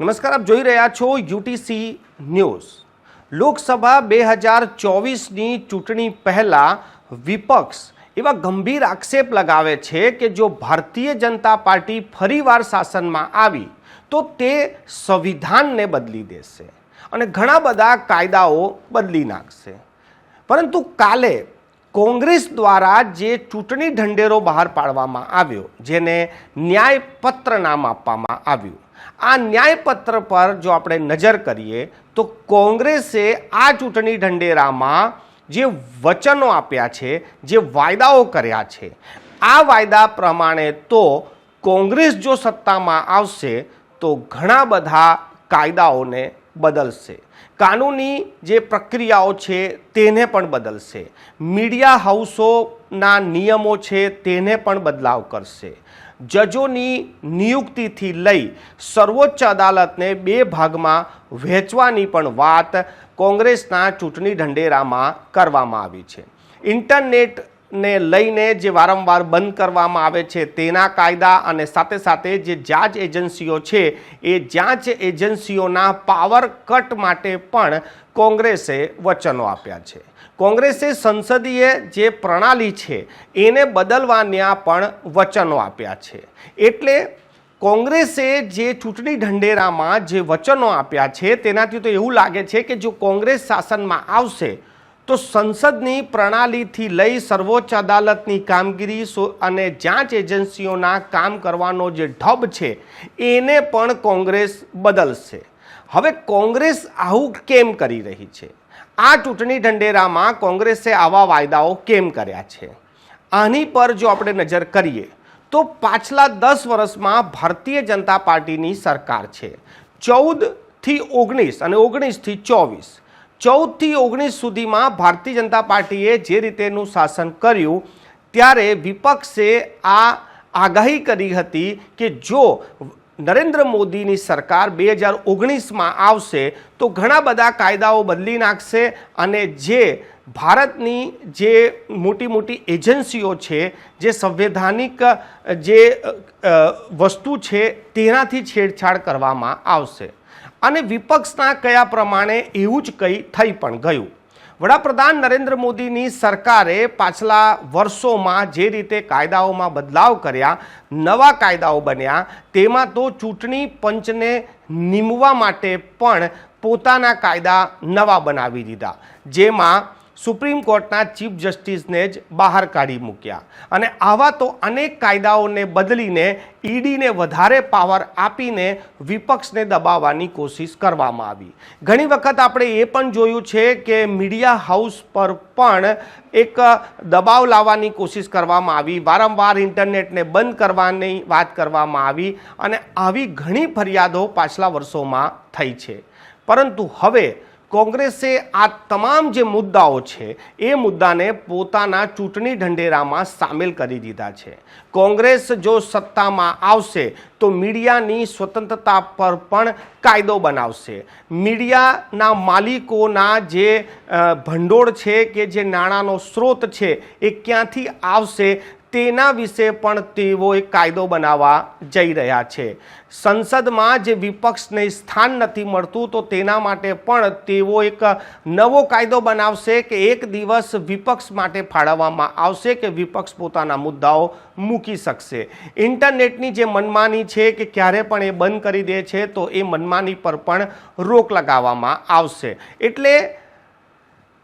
નમસ્કાર, આપ જોઈ રહ્યા છો યુટીસી ન્યૂઝ। લોકસભા 2024ની ચૂંટણી પહેલા વિપક્ષ એવા ગંભીર આક્ષેપ લગાવે છે કે જો ભારતીય જનતા પાર્ટી ફરીવાર શાસનમાં આવી તો તે સંવિધાનને બદલી દેશે અને ઘણા બધા કાયદાઓ બદલી નાખશે। પરંતુ કાલે કોંગ્રેસ દ્વારા જે ચૂંટણી ઢંઢેરો બહાર પાડવામાં આવ્યો, જેને ન્યાયપત્ર નામ આપવામાં આવ્યું, આ ન્યાયપત્ર પર જો આપણે નજર કરીએ તો કોંગ્રેસે આ ચૂંટણી ઢંઢેરામાં જે વચનો આપ્યા છે, જે વાયદાઓ કર્યા છે, આ વાયદા પ્રમાણે તો કોંગ્રેસ જો સત્તામાં આવશે તો ઘણા બધા કાયદાઓને બદલશે, કાનૂની જે પ્રક્રિયાઓ છે તેને પણ બદલશે, મીડિયા હાઉસોના નિયમો છે તેને પણ બદલાવ કરશે, જજોની નિયુક્તિથી લઈ સર્વોચ્ચ અદાલતને 2 ભાગમાં વહેંચવાની પણ વાત કોંગ્રેસના ચૂંટણી ઢંઢેરામાં કરવામાં આવી છે। ઇન્ટરનેટને લઈને જે વારંવાર બંધ કરવામાં આવે છે તેના કાયદા અને સાથે સાથે જે જાંચ એજન્સીઓ છે એ જાંચ એજન્સીઓના પાવર કટ માટે પણ કોંગ્રેસે વચનો આપ્યા છે। કોંગ્રેસે સંસદીય જે પ્રણાલી છે એને બદલવાના પણ વચનો આપ્યા છે। એટલે કોંગ્રેસે જે ચૂંટણી ઢંઢેરામાં જે વચનો આપ્યા છે તેનાથી તો એવું લાગે છે કે જો કોંગ્રેસ શાસનમાં આવશે તો સંસદની પ્રણાલીથી લઈ સર્વોચ્ચ અદાલતની કામગીરી અને જાંચ એજન્સીઓના કામ કરવાનો જે ઢબ છે એને પણ કોંગ્રેસ બદલશે। હવે કોંગ્રેસ આવું કેમ કરી રહી છે? આ ચૂંટણી ઢંઢેરામાં કોંગ્રેસે આવા વાયદાઓ કેમ કર્યા છે? આની પર જો આપણે નજર કરીએ તો પાછલા 10 વર્ષમાં ભારતીય જનતા પાર્ટીની સરકાર છે। 14થી 19 અને 19થી 24, 14થી 19 સુધીમાં ભારતીય જનતા પાર્ટીએ જે રીતેનું શાસન કર્યું ત્યારે વિપક્ષે આ આગાહી કરી હતી કે જો નરેન્દ્ર મોદીની સરકાર 2019માં આવશે તો ઘણા બધા કાયદાઓ બદલી નાખશે અને જે ભારતની જે મોટી મોટી એજન્સીઓ છે, જે સંવૈધાનિક જે વસ્તુ છે તેનાથી છેડછાડ કરવામાં આવશે અને વિપક્ષના કયા પ્રમાણે એવું જ કંઈ થઈ પણ ગયું। વડાપ્રધાન નરેન્દ્ર મોદીની સરકારે પાછલા વર્ષોમાં જે રીતે કાયદાઓમાં બદલાવ કર્યા, નવા કાયદાઓ બન્યા, તેમાં તો ચૂંટણી પંચને નિમવા માટે પણ પોતાના કાયદા નવા બનાવી દીધા, જેમાં સુપ્રીમ કોર્ટના ચીફ જસ્ટિસને જ બહાર કાઢી મૂક્યા અને આવા તો અનેક કાયદાઓને બદલીને ઈડીને વધારે પાવર આપીને વિપક્ષને દબાવવાની કોશિશ કરવામાં આવી। ઘણી વખત આપણે એ પણ જોયું છે કે મીડિયા હાઉસ પર પણ એક દબાવ લાવવાની કોશિશ કરવામાં આવી, વારંવાર ઇન્ટરનેટને બંધ કરવાની વાત કરવામાં આવી અને આવી ઘણી ફરિયાદો પાછલા વર્ષોમાં થઈ છે। પરંતુ હવે કોંગ્રેસે આ તમામ જે મુદ્દાઓ છે એ મુદ્દાને પોતાના ચૂંટણી ઢંઢેરામાં સામેલ કરી દીધા છે। કોંગ્રેસ જો સત્તામાં આવશે તો મીડિયાની સ્વતંત્રતા પર પણ કાયદો બનાવશે, મીડિયાના માલિકોના જે ભંડોળ છે કે જે નાણાંનો સ્ત્રોત છે એ ક્યાંથી આવશે તેના વિશે પણ તેઓ એક કાયદો બનાવવા જઈ રહ્યા છે। સંસદમાં જે વિપક્ષને સ્થાન નથી મળતું તો તેના માટે પણ તેઓ એક નવો કાયદો બનાવશે કે એક દિવસ વિપક્ષ માટે ફાળવવામાં આવશે કે વિપક્ષ પોતાના મુદ્દાઓ મૂકી શકશે। ઇન્ટરનેટની જે મનમાની છે કે ક્યારે પણ એ બંધ કરી દે છે તો એ મનમાની પર પણ રોક લગાવવામાં આવશે। એટલે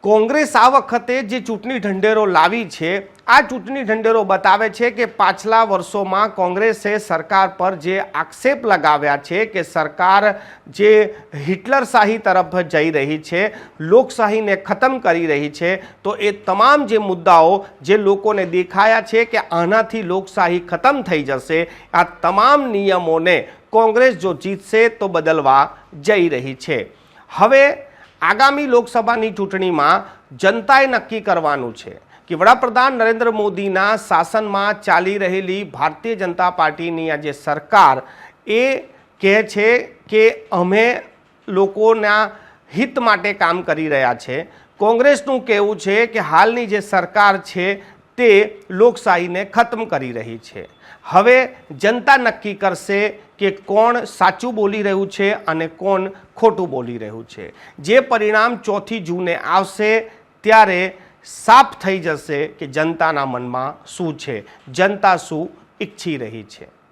કોંગ્રેસ આ વખતે જે ચૂંટણી ઢંઢેરો લાવી છે, આ ચૂંટણી ઢંઢેરો બતાવે છે કે પાછલા વર્ષોમાં કોંગ્રેસે સરકાર પર જે આક્ષેપ લગાવ્યા છે કે સરકાર જે હિટલરશાહી તરફ જઈ રહી છે, લોકશાહીને ખતમ કરી રહી છે, તો એ તમામ જે મુદ્દાઓ જે લોકોને દેખાયા છે કે આનાથી લોકશાહી ખતમ થઈ જશે, આ તમામ નિયમોને કોંગ્રેસ જો જીતશે તો બદલવા જઈ રહી છે। હવે આગામી લોકસભાની ચૂંટણીમાં જનતાએ નક્કી કરવાનું છે કે વડાપ્રધાન નરેન્દ્ર મોદીના શાસનમાં ચાલી રહેલી ભારતીય જનતા પાર્ટીની આ જે સરકાર એ કહે છે કે અમે લોકોના હિત માટે કામ કરી રહ્યા છે। કોંગ્રેસનું કહેવું છે કે હાલની જે સરકાર છે તે લોકશાહીને ખતમ કરી રહી છે। હવે જનતા નક્કી કરશે કે કોણ સાચું બોલી રહ્યું છે અને કોણ ખોટું બોલી રહ્યું છે. જે પરિણામ 4 જૂને આવશે ત્યારે સાફ થઈ જશે કે જનતાના મનમાં શું છે, જનતા શું ઈચ્છી રહી છે.